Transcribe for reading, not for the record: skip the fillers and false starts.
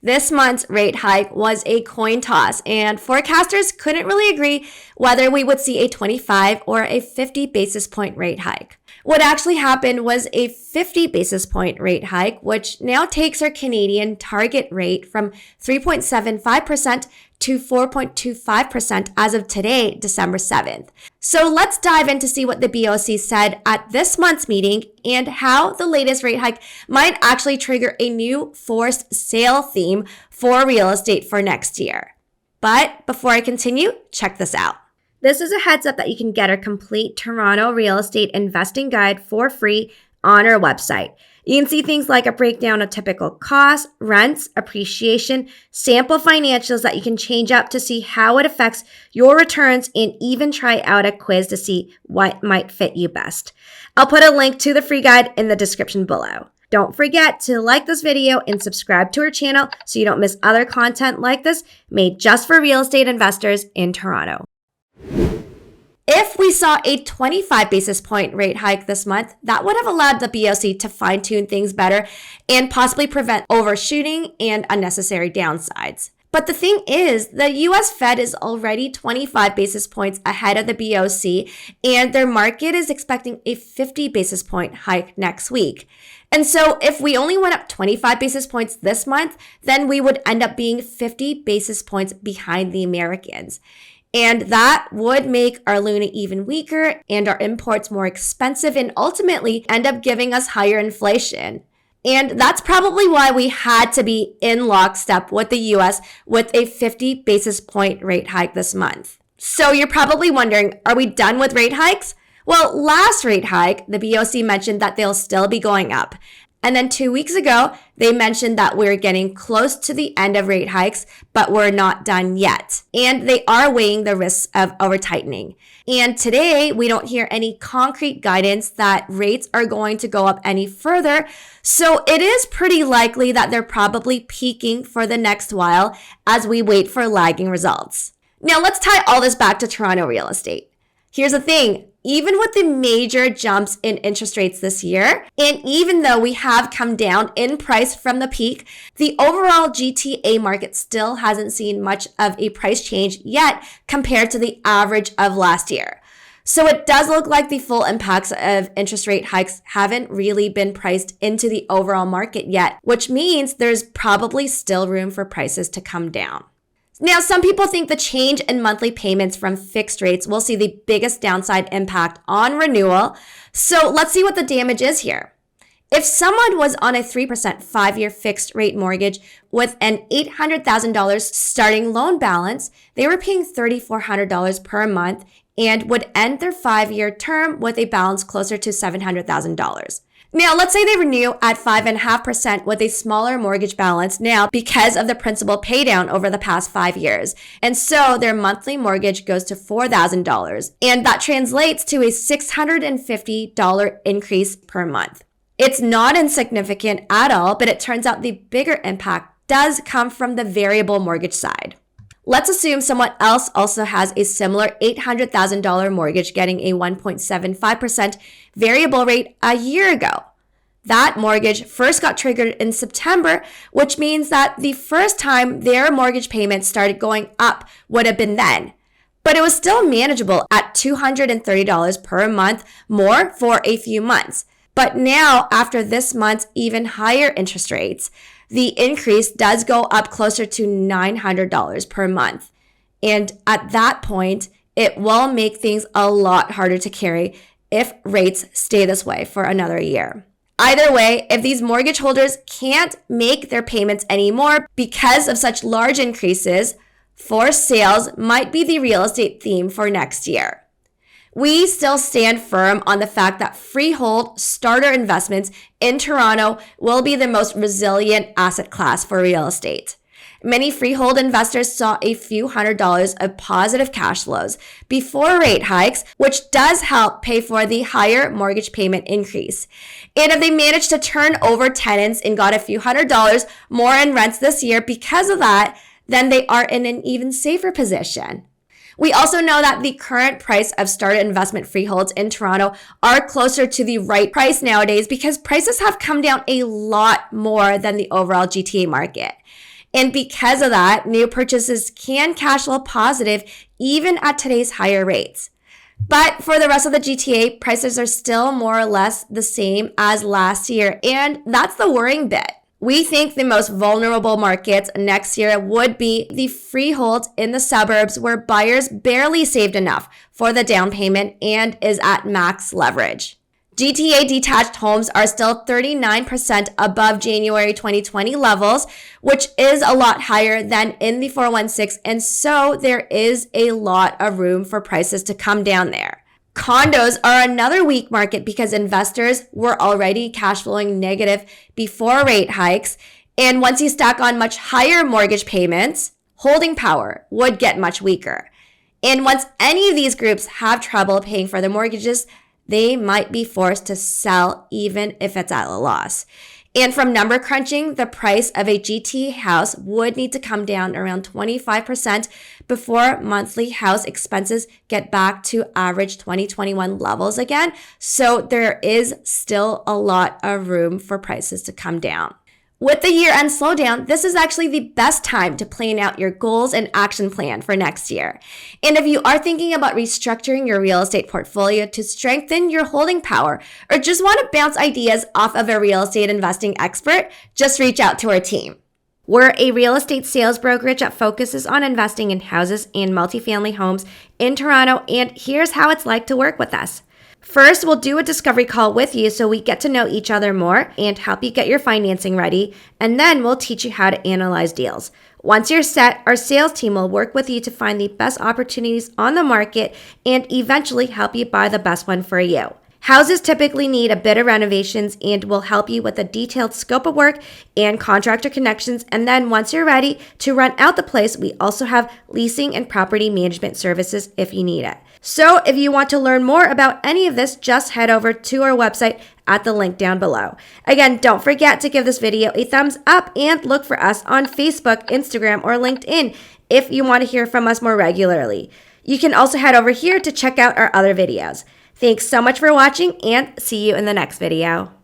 This month's rate hike was a coin toss, and forecasters couldn't really agree whether we would see a 25 or a 50 basis point rate hike. What actually happened was a 50 basis point rate hike, which now takes our Canadian target rate from 3.75% to 4.25% as of today, December 7th. So let's dive in to see what the BoC said at this month's meeting and how the latest rate hike might actually trigger a new forced sale theme for real estate for next year. But before I continue, check this out. This is a heads up that you can get our complete Toronto real estate investing guide for free on our website. You can see things like a breakdown of typical costs, rents, appreciation, sample financials that you can change up to see how it affects your returns, and even try out a quiz to see what might fit you best. I'll put a link to the free guide in the description below. Don't forget to like this video and subscribe to our channel so you don't miss other content like this made just for real estate investors in Toronto. If we saw a 25 basis point rate hike this month, that would have allowed the BoC to fine-tune things better and possibly prevent overshooting and unnecessary downsides. But the thing is, the US Fed is already 25 basis points ahead of the BoC, and their market is expecting a 50 basis point hike next week. And so if we only went up 25 basis points this month, then we would end up being 50 basis points behind the Americans. And that would make our Luna even weaker and our imports more expensive and ultimately end up giving us higher inflation. And that's probably why we had to be in lockstep with the US with a 50 basis point rate hike this month. So you're probably wondering, are we done with rate hikes? Well, last rate hike, the BoC mentioned that they'll still be going up. And then 2 weeks ago, they mentioned that we're getting close to the end of rate hikes, but we're not done yet. And they are weighing the risks of over-tightening. And today, we don't hear any concrete guidance that rates are going to go up any further. So it is pretty likely that they're probably peaking for the next while as we wait for lagging results. Now, let's tie all this back to Toronto real estate. Here's the thing. Even with the major jumps in interest rates this year, and even though we have come down in price from the peak, the overall GTA market still hasn't seen much of a price change yet compared to the average of last year. So it does look like the full impacts of interest rate hikes haven't really been priced into the overall market yet, which means there's probably still room for prices to come down. Now, some people think the change in monthly payments from fixed rates will see the biggest downside impact on renewal. So let's see what the damage is here. If someone was on a 3% 5-year fixed rate mortgage with an $800,000 starting loan balance, they were paying $3,400 per month and would end their 5-year term with a balance closer to $700,000. Now, let's say they renew at 5.5% with a smaller mortgage balance now because of the principal paydown over the past 5 years. And so their monthly mortgage goes to $4,000. And that translates to a $650 increase per month. It's not insignificant at all, but it turns out the bigger impact does come from the variable mortgage side. Let's assume someone else also has a similar $800,000 mortgage getting a 1.75% variable rate a year ago. That mortgage first got triggered in September, which means that the first time their mortgage payments started going up would have been then. But it was still manageable at $230 per month more for a few months. But now, after this month's even higher interest rates, the increase does go up closer to $900 per month. And at that point, it will make things a lot harder to carry if rates stay this way for another year. Either way, if these mortgage holders can't make their payments anymore because of such large increases, forced sales might be the real estate theme for next year. We still stand firm on the fact that freehold starter investments in Toronto will be the most resilient asset class for real estate. Many freehold investors saw a few $100s of positive cash flows before rate hikes, which does help pay for the higher mortgage payment increase. And if they managed to turn over tenants and got a few $100 more in rents this year because of that, then they are in an even safer position. We also know that the current price of starter investment freeholds in Toronto are closer to the right price nowadays because prices have come down a lot more than the overall GTA market. And because of that, new purchases can cash flow positive even at today's higher rates. But for the rest of the GTA, prices are still more or less the same as last year, and that's the worrying bit. We think the most vulnerable markets next year would be the freeholds in the suburbs where buyers barely saved enough for the down payment and is at max leverage. GTA detached homes are still 39% above January 2020 levels, which is a lot higher than in the 416, and so there is a lot of room for prices to come down there. Condos are another weak market because investors were already cash flowing negative before rate hikes, and once you stack on much higher mortgage payments, holding power would get much weaker. And once any of these groups have trouble paying for their mortgages, they might be forced to sell even if it's at a loss. And from number crunching, the price of a GTA house would need to come down around 25% before monthly house expenses get back to average 2021 levels again. So there is still a lot of room for prices to come down. With the year-end slowdown, this is actually the best time to plan out your goals and action plan for next year. And if you are thinking about restructuring your real estate portfolio to strengthen your holding power, or just want to bounce ideas off of a real estate investing expert, just reach out to our team. We're a real estate sales brokerage that focuses on investing in houses and multifamily homes in Toronto, and here's how it's like to work with us. First, we'll do a discovery call with you so we get to know each other more and help you get your financing ready, and then we'll teach you how to analyze deals. Once you're set, our sales team will work with you to find the best opportunities on the market and eventually help you buy the best one for you. Houses typically need a bit of renovations and we'll help you with a detailed scope of work and contractor connections. And then once you're ready to rent out the place, we also have leasing and property management services if you need it. So if you want to learn more about any of this, just head over to our website at the link down below. Again, don't forget to give this video a thumbs up and look for us on Facebook, Instagram, or LinkedIn if you want to hear from us more regularly. You can also head over here to check out our other videos. Thanks so much for watching and see you in the next video.